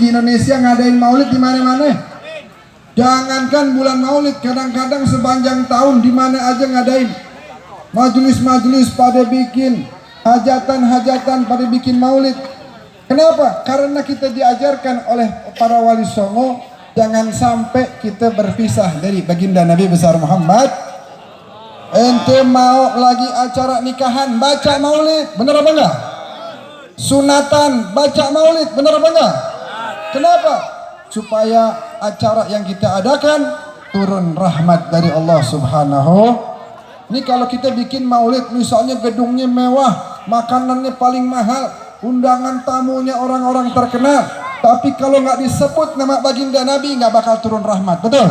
di Indonesia ngadain maulid di mana-mana. Jangankan bulan maulid, kadang-kadang sepanjang tahun di mana aja ngadain. Majelis-majelis pada bikin, hajatan-hajatan pada bikin maulid. Kenapa? Karena kita diajarkan oleh para wali songo, jangan sampai kita berpisah dari baginda Nabi besar Muhammad. Ente mau lagi acara nikahan, baca maulid, bener apa enggak? Sunatan, baca maulid, bener apa enggak? Kenapa? Supaya acara yang kita adakan turun rahmat dari Allah Subhanahu. Ini kalau kita bikin maulid, misalnya gedungnya mewah, makanannya paling mahal, undangan tamunya orang-orang terkenal, tapi kalau nggak disebut nama baginda Nabi, nggak bakal turun rahmat, betul?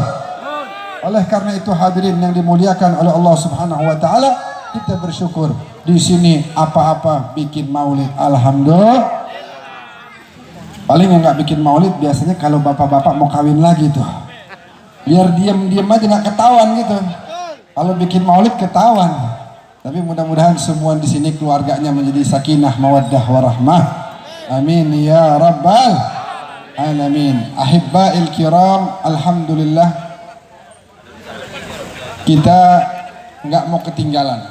Oleh karena itu hadirin yang dimuliakan oleh Allah Subhanahu Wa Taala, kita bersyukur di sini apa-apa bikin maulid, alhamdulillah. Paling yang nggak bikin maulid biasanya kalau bapak-bapak mau kawin lagi tuh, biar diam-diam aja nggak ketahuan gitu. Kalau bikin maulid ketahuan. Tapi mudah-mudahan semua di sini keluarganya menjadi sakinah, mawaddah, warahmah. Amin ya rabbal alamin. Ahibba'il kiram, alhamdulillah kita nggak mau ketinggalan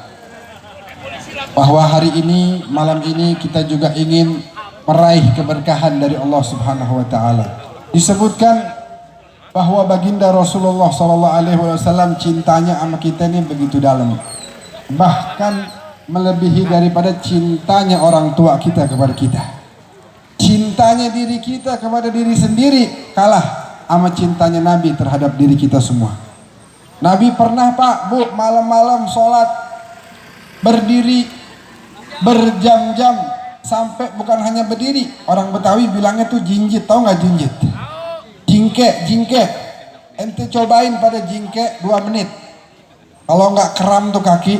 bahwa hari ini, malam ini kita juga ingin meraih keberkahan dari Allah Subhanahu Wa Taala. Disebutkan bahwa baginda Rasulullah SAW cintanya sama kita ini begitu dalam, bahkan melebihi daripada cintanya orang tua kita kepada kita. Cintanya diri kita kepada diri sendiri kalah sama cintanya Nabi terhadap diri kita semua. Nabi pernah Pak, Bu, malam-malam sholat berdiri berjam-jam, sampai bukan hanya berdiri, orang Betawi bilangnya tuh jinjit, tahu nggak jinjit? Jingke. Ente cobain pada jingke 2 menit. Kalau nggak kram tuh kaki.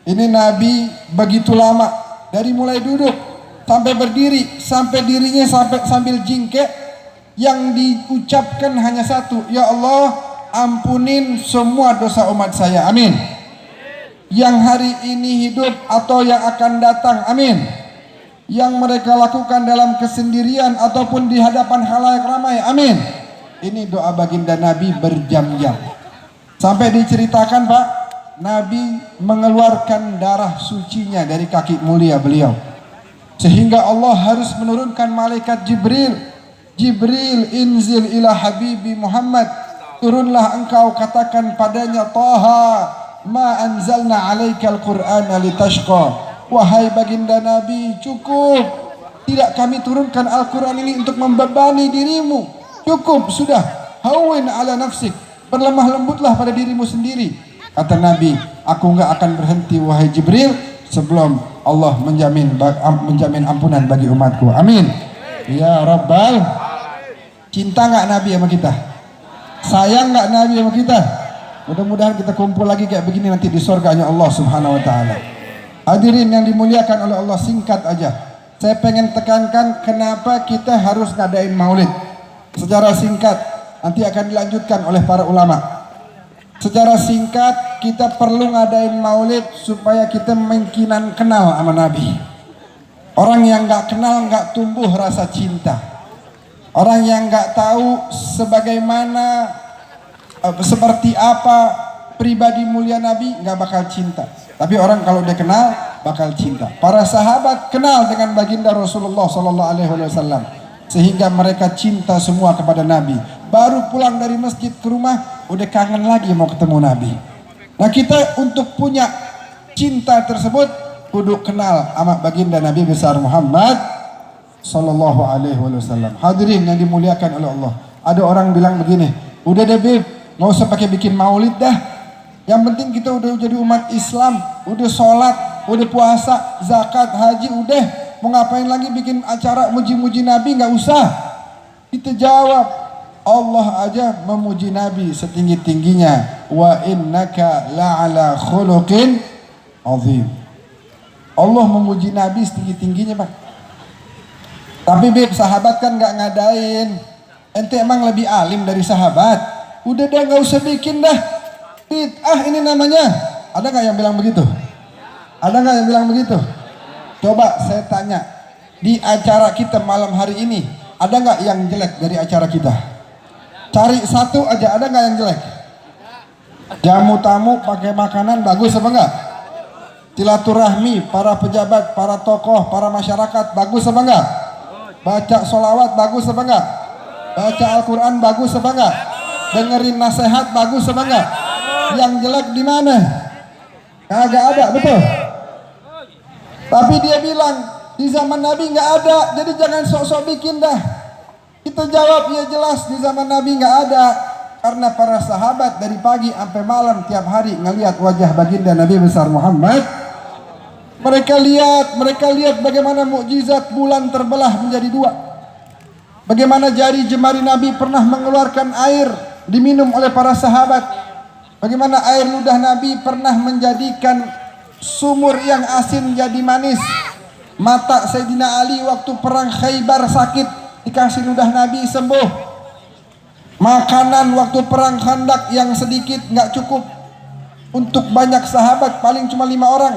Ini Nabi begitu lama, dari mulai duduk sampai berdiri, sampai dirinya sambil jingke, yang diucapkan hanya satu, ya Allah ampunin semua dosa umat saya, amin. Yang hari ini hidup atau yang akan datang, amin. Yang mereka lakukan dalam kesendirian ataupun di hadapan khalayak ramai, amin. Ini doa baginda Nabi berjam-jam. Sampai diceritakan Pak, Nabi mengeluarkan darah sucinya dari kaki mulia beliau, sehingga Allah harus menurunkan malaikat Jibril. Jibril, inzil ila habibi Muhammad, turunlah engkau katakan padanya, Taha ma anzalna alaikal qur'ana litashqa. Wahai baginda Nabi, cukup, tidak kami turunkan Al-Quran ini untuk membebani dirimu. Cukup sudah, hawin ala nafsik, berlemah lembutlah pada dirimu sendiri. Kata Nabi, aku nggak akan berhenti wahai Jibril sebelum Allah menjamin ampunan bagi umatku, amin ya rabbal. Cinta nggak Nabi sama kita? Sayang nggak Nabi sama kita? Mudah-mudahan kita kumpul lagi kayak begini nanti di surganya Allah Subhanahu Wa Taala. Hadirin yang dimuliakan oleh Allah, singkat aja saya pengen tekankan kenapa kita harus ngadain maulid. Secara singkat, nanti akan dilanjutkan oleh para ulama. Secara singkat, kita perlu ngadain maulid supaya kita mungkinan kenal sama Nabi. Orang yang nggak kenal nggak tumbuh rasa cinta. Orang yang nggak tahu sebagaimana seperti apa pribadi mulia Nabi nggak bakal cinta. Tapi orang kalau udah kenal bakal cinta. Para sahabat kenal dengan baginda Rasulullah SAW, sehingga mereka cinta semua kepada Nabi. Baru pulang dari masjid ke rumah udah kangen lagi mau ketemu Nabi. Nah kita untuk punya cinta tersebut kudu kenal sama baginda Nabi besar Muhammad Sallallahu Alaihi Wasallam. Hadirin yang dimuliakan oleh Allah, ada orang bilang begini, udah deh Bib, nggak usah pakai bikin maulid dah. Yang penting kita udah jadi umat Islam, udah sholat, udah puasa, zakat, haji, udah. Mau ngapain lagi bikin acara muji-muji Nabi, nggak usah. Kita jawab, Allah aja memuji Nabi setinggi-tingginya, wa innaka la'ala khuluqin azim. Allah memuji Nabi setinggi-tingginya Pak. Tapi Bib, sahabat kan nggak ngadain. Ente emang lebih alim dari sahabat? Udah dah nggak usah bikin dah. Bid'ah ini namanya. Ada nggak yang bilang begitu? Ada nggak yang bilang begitu? Coba saya tanya, di acara kita malam hari ini Ada nggak yang jelek dari acara kita? Cari satu aja, ada nggak yang jelek? Jamu tamu pakai makanan bagus apa enggak? Silaturahmi para pejabat, para tokoh, para masyarakat bagus apa enggak? Baca sholawat bagus apa enggak? Baca Al-Quran bagus apa enggak? Dengerin nasihat bagus apa enggak? Yang jelek di mana? Kagak ada, betul. Tapi dia bilang di zaman Nabi nggak ada, jadi jangan sok-sok bikin dah. Kita jawab ya jelas di zaman Nabi nggak ada, karena para sahabat dari pagi sampai malam tiap hari ngelihat wajah baginda Nabi besar Muhammad. Mereka lihat bagaimana mukjizat bulan terbelah menjadi dua. Bagaimana jari jemari Nabi pernah mengeluarkan air diminum oleh para sahabat. Bagaimana air ludah Nabi pernah menjadikan sumur yang asin jadi manis. Mata Sayyidina Ali waktu perang Khaybar sakit, dikasih ludah Nabi sembuh. Makanan waktu perang Khandak yang sedikit nggak cukup untuk banyak sahabat, paling cuma 5 orang,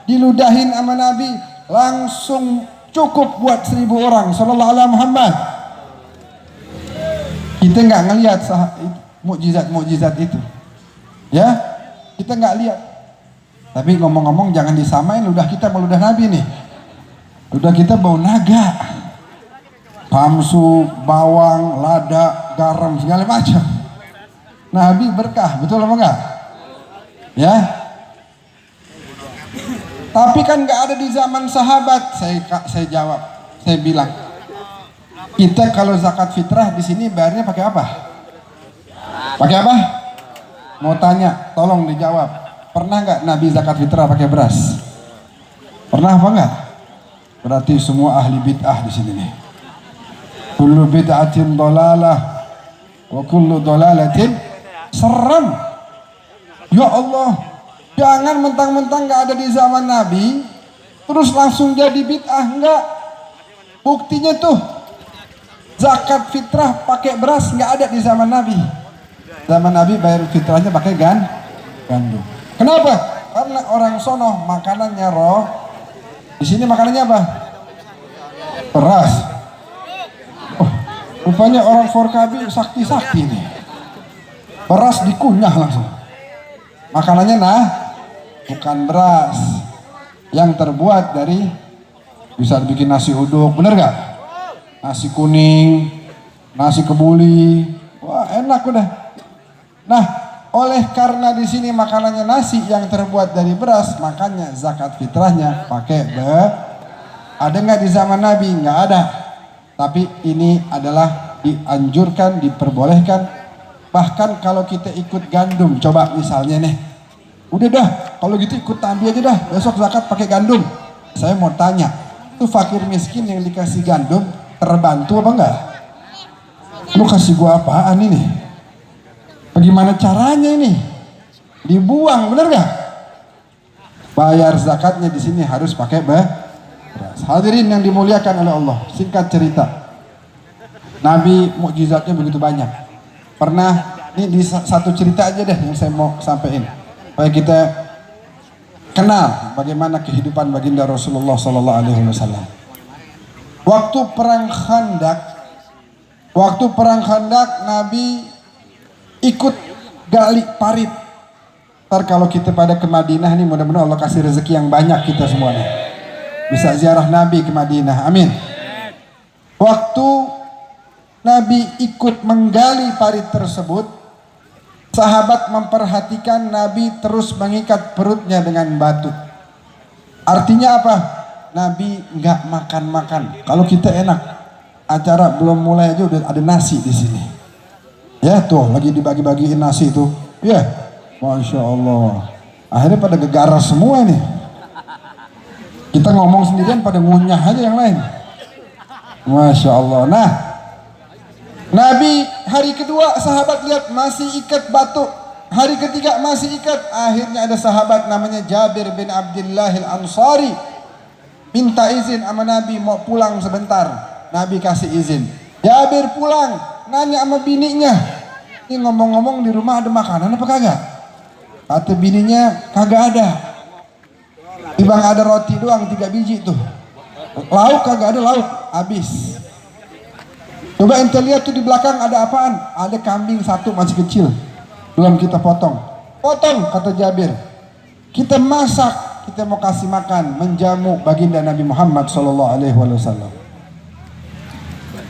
diludahin sama Nabi langsung cukup buat 1000 orang. Sallallahu alaihi Muhammad. Kita nggak ngelihat mukjizat itu, ya kita nggak lihat. Tapi ngomong-ngomong jangan disamain ludah kita sama ludah Nabi nih. Ludah kita bau naga, pamsu, bawang, lada, garam, segala macam. Nabi berkah, betul apa enggak? Ya. Tapi kan nggak ada di zaman sahabat. Saya jawab, saya bilang, kita kalau zakat fitrah di sini bayarnya pakai apa? Pakai apa? Mau tanya, tolong dijawab. Pernah nggak Nabi zakat fitrah pakai beras? Pernah apa enggak? Berarti semua ahli bid'ah di sini nih. Kullu bid'atin dhalalah wa kullu dhalalatin seram. Ya Allah, jangan mentang-mentang nggak ada di zaman Nabi terus langsung jadi bid'ah. Enggak. Buktinya tuh zakat fitrah pakai beras nggak ada di zaman Nabi. Zaman Nabi bayar fitrahnya pakai gandum. Kenapa? Karena orang sono makanannya roh. Di sini makanannya apa? Beras. Oh, rupanya orang Forkabi sakti-sakti nih. Beras dikunyah langsung. Makanannya bukan beras. Yang terbuat dari, bisa dibikin nasi uduk, bener gak? Nasi kuning, nasi kebuli. Wah, enak udah. Nah, oleh karena di sini makanannya nasi yang terbuat dari beras, makanya zakat fitrahnya pakai ada nggak di zaman Nabi? Nggak ada. Tapi ini adalah dianjurkan, diperbolehkan. Bahkan kalau kita ikut gandum, coba misalnya nih, udah dah, kalau gitu ikut tambi aja dah, besok zakat pakai gandum. Saya mau tanya, tuh fakir miskin yang dikasih gandum terbantu apa enggak? Lu kasih gua apaan ini? Bagaimana caranya ini? Dibuang, bener gak? Bayar zakatnya di sini harus pakai beras. Hadirin yang dimuliakan oleh Allah, singkat cerita, Nabi mukjizatnya begitu banyak. Pernah, ini di satu cerita aja deh yang saya mau sampaikan, supaya kita kenal bagaimana kehidupan baginda Rasulullah SAW. Waktu perang Khandak, Nabi ikut gali parit. Ntar kalau kita pada ke Madinah nih, mudah-mudahan Allah kasih rezeki yang banyak kita semuanya, bisa ziarah Nabi ke Madinah, amin. Waktu Nabi ikut menggali parit tersebut, sahabat memperhatikan Nabi terus mengikat perutnya dengan batu. Artinya apa? Nabi nggak makan-makan. Kalau kita enak, acara belum mulai aja udah ada nasi di sini. Ya tuh lagi dibagi-bagiin nasi tuh. Ya, Masya Allah. Akhirnya pada gegara semua nih. Kita ngomong sendirian pada ngunyah aja yang lain. Masya Allah. Nah, Nabi hari kedua sahabat lihat masih ikat batu. Hari ketiga masih ikat. Akhirnya ada sahabat namanya Jabir bin Abdullah al-Ansari minta izin sama Nabi mau pulang sebentar. Nabi kasih izin. Jabir pulang, nanya sama bininya, ini ngomong-ngomong di rumah ada makanan apa kagak? Kata bininya, kagak ada. Ibang ada roti doang 3 biji tuh. Lauk kagak ada lauk, habis. Coba ente lihat tuh di belakang ada apaan? Ada kambing satu masih kecil, belum kita potong. Potong, kata Jabir. Kita masak, kita mau kasih makan, menjamu baginda Nabi Muhammad SAW.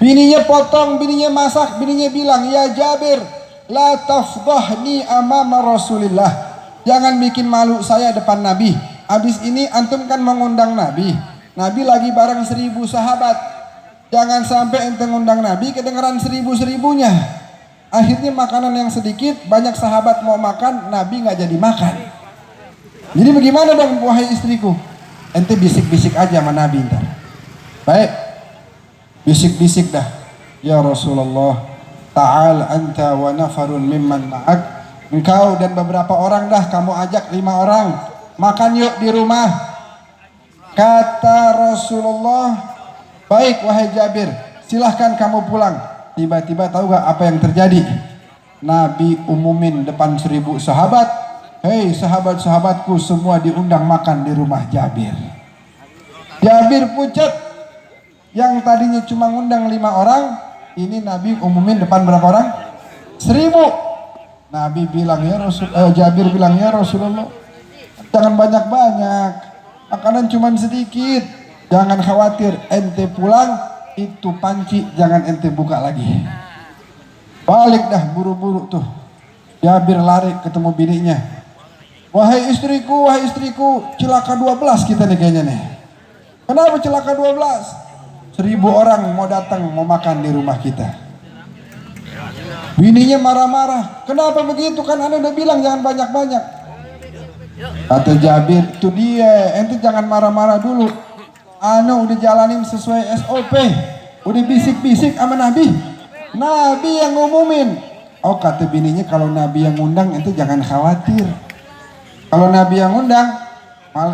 Bininya potong, bininya masak, bininya bilang, ya Jabir, la tafdahni amama Rasulillah. Jangan bikin malu saya depan Nabi. Habis ini antum kan mengundang Nabi. Nabi lagi bareng 1000 sahabat. Jangan sampai ente ngundang Nabi kedengeran 1000-1000-nya. Akhirnya makanan yang sedikit, banyak sahabat mau makan, Nabi nggak jadi makan. Jadi bagaimana dong wahai istriku? Ente bisik-bisik aja sama Nabi ntar. Baik, bisik-bisik dah. Ya Rasulullah, ta'al anta wa nafarun mimman ma'ak. Engkau dan beberapa orang dah kamu ajak 5 orang. Makan yuk di rumah. Kata Rasulullah, baik wahai Jabir, silahkan kamu pulang. Tiba-tiba tahu gak apa yang terjadi? Nabi umumin depan 1000 sahabat, hei sahabat-sahabatku semua diundang makan di rumah Jabir. Jabir pucat, yang tadinya cuma ngundang 5 orang, ini Nabi umumin depan berapa orang? 1000. Nabi bilang Jabir bilang, ya Rasulullah, jangan banyak-banyak, makanan cuma sedikit. Jangan khawatir, ente pulang itu panci jangan ente buka lagi. Balik dah buru-buru tuh. Jabir lari ketemu bininya. Wahai istriku, celaka 12 kita nih kayaknya nih. Kenapa celaka 12? 1000 orang mau datang mau makan di rumah kita. Bininya marah-marah. Kenapa begitu, kan anda udah bilang jangan banyak-banyak. Kata Jabir, itu dia, ente jangan marah-marah dulu. Ana udah jalanin sesuai SOP, udah bisik-bisik sama Nabi. Nabi yang ngumumin. Oh, kata bininya, kalau Nabi yang ngundang ente jangan khawatir. Kalau Nabi yang ngundang,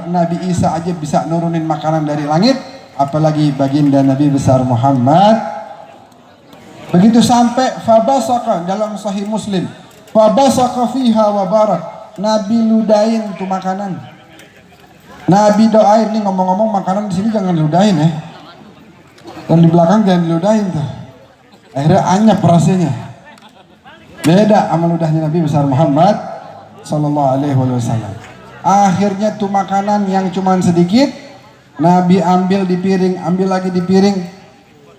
Nabi Isa aja bisa nurunin makanan dari langit, apalagi baginda Nabi besar Muhammad. Begitu sampai fabasaka dalam Sahih Muslim, fabasaka fiha wa barak. Nabi ludahin tuh makanan. Nabi doain nih, ngomong-ngomong makanan di sini jangan ludahin ya. Dan di belakang jangan diludahin tuh. Akhirnya anyap rasanya. Beda sama ludahnya Nabi besar Muhammad sallallahu alaihi wasallam. Akhirnya tuh makanan yang cuman sedikit Nabi ambil di piring, ambil lagi di piring,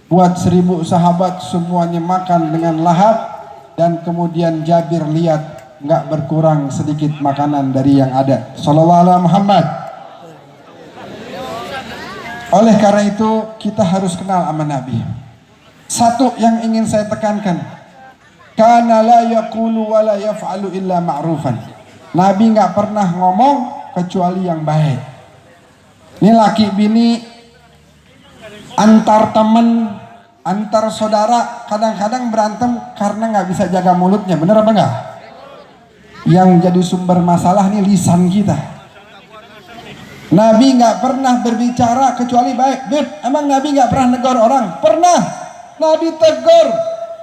buat 1000 sahabat semuanya makan dengan lahap. Dan kemudian Jabir lihat nggak berkurang sedikit makanan dari yang ada. Sallallahu alaihi Muhammad. Oleh karena itu kita harus kenal sama Nabi. Satu yang ingin saya tekankan, kana la yaqulu wa la yaf'alu illa ma'rufan. Nabi nggak pernah ngomong kecuali yang baik. Ini laki bini, antar teman, antar saudara kadang-kadang berantem karena nggak bisa jaga mulutnya, bener apa enggak? Yang jadi sumber masalah nih lisan kita. Nabi nggak pernah berbicara kecuali baik. Beb, emang Nabi nggak pernah negor orang? Pernah. Nabi tegur,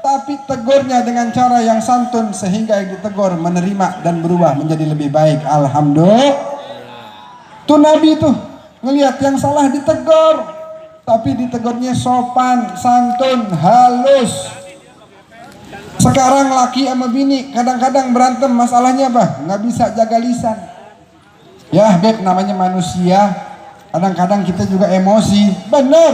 tapi tegurnya dengan cara yang santun sehingga yang ditegur menerima dan berubah menjadi lebih baik. Alhamdulillah. Tuh Nabi tuh ngelihat yang salah ditegur, tapi ditegurnya sopan, santun, halus. Sekarang laki sama bini kadang-kadang berantem, masalahnya apa? Nggak bisa jaga lisan. Ya beb, namanya manusia, kadang-kadang kita juga emosi. Bener,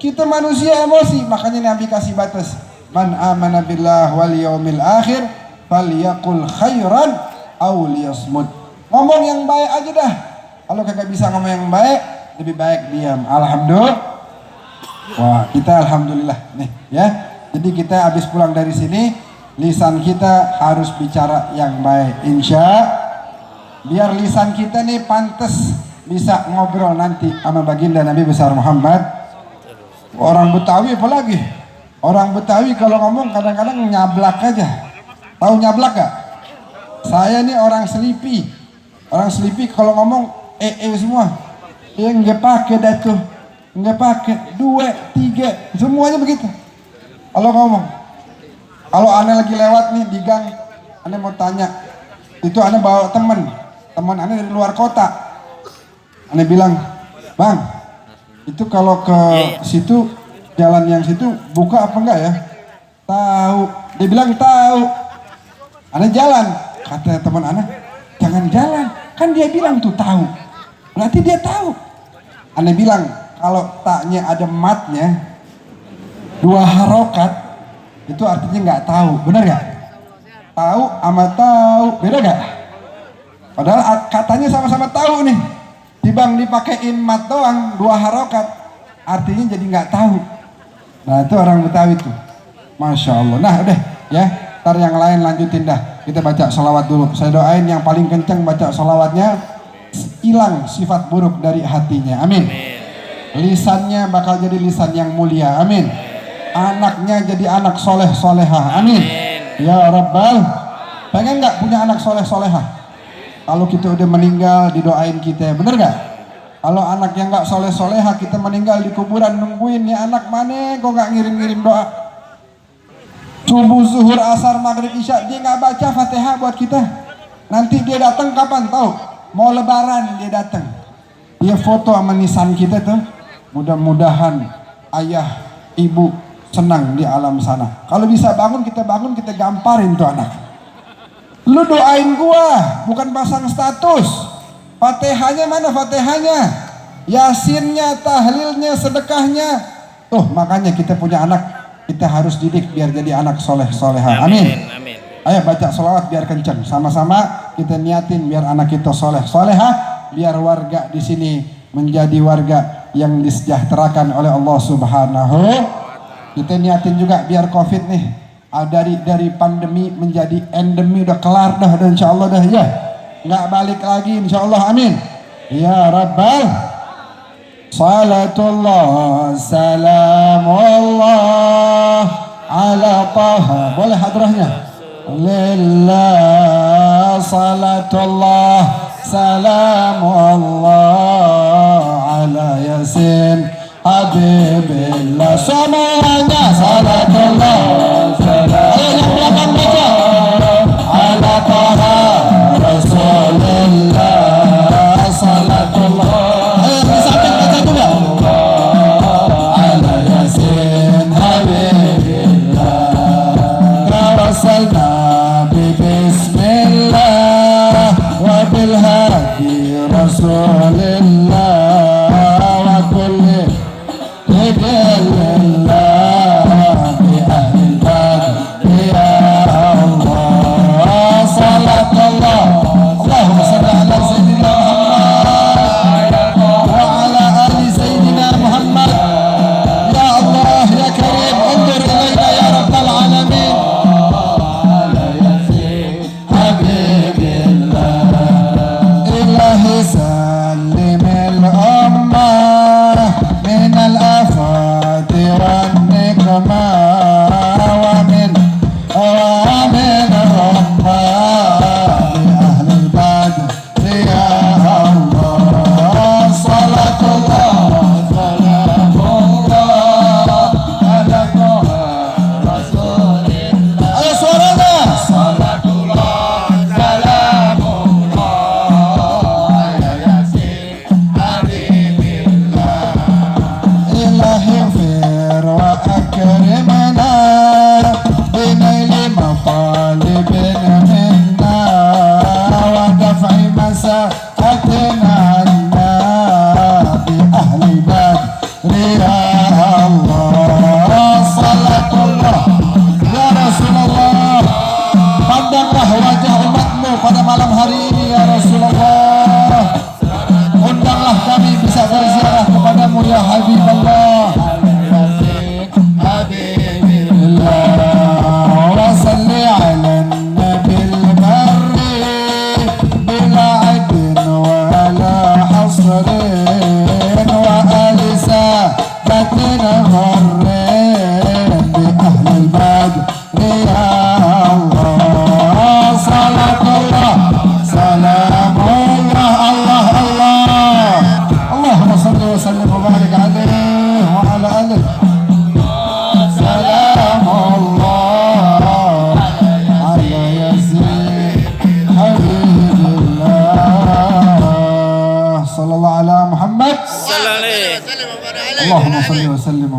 kita manusia emosi, makanya Nabi kasih batas. Man amana billah wal yaumil akhir falyaqul khairan aw liyasmut. Ngomong yang baik aja dah. Kalau kagak bisa ngomong yang baik, lebih baik diam. Alhamdulillah. Wah, kita alhamdulillah nih ya. Jadi kita habis pulang dari sini, lisan kita harus bicara yang baik, biar lisan kita nih pantas bisa ngobrol nanti sama baginda Nabi besar Muhammad. Orang Betawi apalagi, orang Betawi kalau ngomong kadang-kadang nyablak aja. Tahu nyablak gak? Saya nih orang Selipi. Orang Selipi kalau ngomong semua, nggak pakai dah tuh, nggak pakai 2, 3, semuanya begitu. Kalau ngomong, kalau aneh lagi lewat nih di gang, aneh mau tanya, itu aneh bawa teman aneh dari luar kota, aneh bilang, bang, itu kalau ke situ jalan yang situ buka apa enggak ya? Tahu. Dia bilang tahu. Ana jalan. Kata teman Ana, jangan jalan. Kan dia bilang tuh tahu. Berarti dia tahu. Ana bilang kalau taknya ada matnya 2 harokat itu artinya nggak tahu. Benar nggak? Tahu sama tahu beda nggak? Padahal katanya sama-sama tahu nih. Dibang dipakein mat doang 2 harokat artinya jadi nggak tahu. Nah itu orang Betawi tuh. Masya Allah. Nah udah ya, ntar yang lain lanjutin dah. Kita baca sholawat dulu. Saya doain yang paling kencang baca sholawatnya hilang sifat buruk dari hatinya. Amin. Lisannya bakal jadi lisan yang mulia. Amin. Anaknya jadi anak soleh solehah. Amin. Ya Rabbal. Pengen nggak punya anak soleh solehah? Kalau kita udah meninggal didoain kita, bener nggak? Kalau anak yang nggak soleh solehah kita meninggal di kuburan nungguin nih anak mana kok nggak ngirim doa? Subuh, zuhur, asar, maghrib, isya dia nggak baca fatihah buat kita. Nanti dia datang kapan tahu? Mau lebaran dia datang. Dia foto sama nisan kita tuh. Mudah-mudahan ayah, ibu senang di alam sana. Kalau bisa bangun, kita gamparin tuh anak. Lu doain gua, bukan pasang status. Fatihahnya mana fatihahnya? Yasinnya, tahlilnya, sedekahnya. Tuh makanya kita punya anak, kita harus didik biar jadi anak soleh soleha. Amin. Amin. Ayo baca sholawat biar kenceng. Sama-sama kita niatin biar anak kita soleh soleha, biar warga di sini menjadi warga yang disejahterakan oleh Allah Subhanahu. Kita niatin juga biar COVID nih dari pandemi menjadi endemi, udah kelar dah insyaallah dah ya. Nggak balik lagi insyaallah. Amin. Ya Rabbal. Salatullah salamullah ala taha. Boleh hadrahnya. Lillah salatullah salamullah ala yasin habibillah. Semuanya salatullah salam. Ayo yang belakang baca. Ala taha rasulillah salatullah. Ayo di samping baca juga. Ala yasin habibillah. Rasulna bismillah wa bil hadi rasulillah wa kulli hidayillah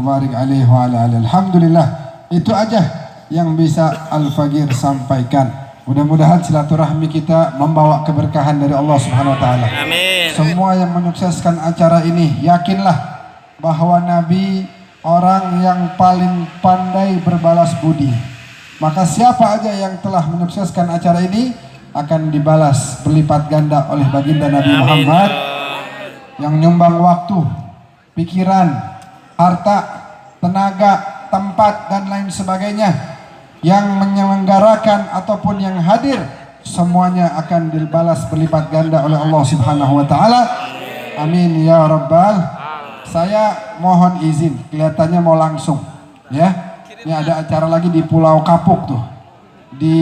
wa barik alaihi wa ala alihi. Alhamdulillah, itu aja yang bisa Al-Faqir sampaikan. Mudah-mudahan silaturahmi kita membawa keberkahan dari Allah Subhanahu wa taala. Amin. Semua yang menyukseskan acara ini, yakinlah bahwa Nabi orang yang paling pandai berbalas budi. Maka siapa aja yang telah menyukseskan acara ini akan dibalas berlipat ganda oleh baginda Nabi Muhammad yang nyumbang waktu, pikiran, harta, tenaga, tempat dan lain sebagainya, yang menyelenggarakan ataupun yang hadir, semuanya akan dibalas berlipat ganda oleh Allah Subhanahu wa taala. Amin ya rabbal. Saya mohon izin, kelihatannya mau langsung ya. Ini ada acara lagi di Pulau Kapuk tuh, di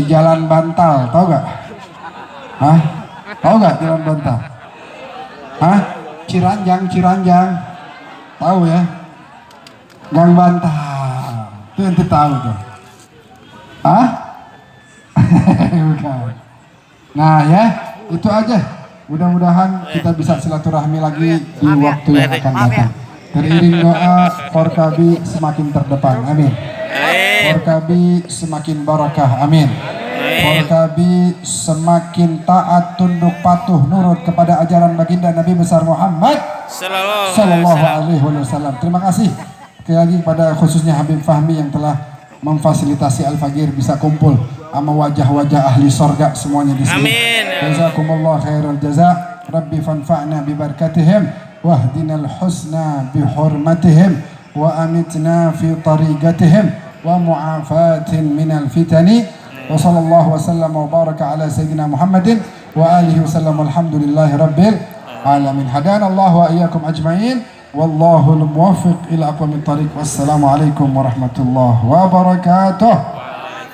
Jalan Bantal, tahu gak? Hah? Tahu gak Jalan Bantal? Hah? Ciranjang, tahu ya? Gang Bantal, itu ente tahu tuh. Hah? Bukan. Nah ya, itu aja. Mudah-mudahan kita bisa silaturahmi lagi di waktu yang akan datang. Teriring doa, Forkabi semakin terdepan, amin. Forkabi semakin barakah, amin. Forkabi semakin taat, tunduk, patuh, nurut kepada ajaran baginda Nabi besar Muhammad Sallallahu Alaihi Wasallam. Terima kasih sekali lagi kepada khususnya Habib Fahmi yang telah memfasilitasi Al-Faqir bisa kumpul sama wajah-wajah ahli sorga semuanya di sini. Jazakumullah khairal jaza. Rabbi fanfa'na bi barakatihim wahdinal husna bi hurmatihim wa amitna fi tariqatihim wa mu'afatin minal fitani wa sallallahu wa sallam wa baraka ala sayyidina Muhammadin wa alihi wa sallam. Alhamdulillahi rabbil alamin. Hadana Allah wa iyyakum ajma'in. Wallahu al-muwaffiq ila aqwamit thariq. Wassalamu alaikum warahmatullahi wabarakatuh.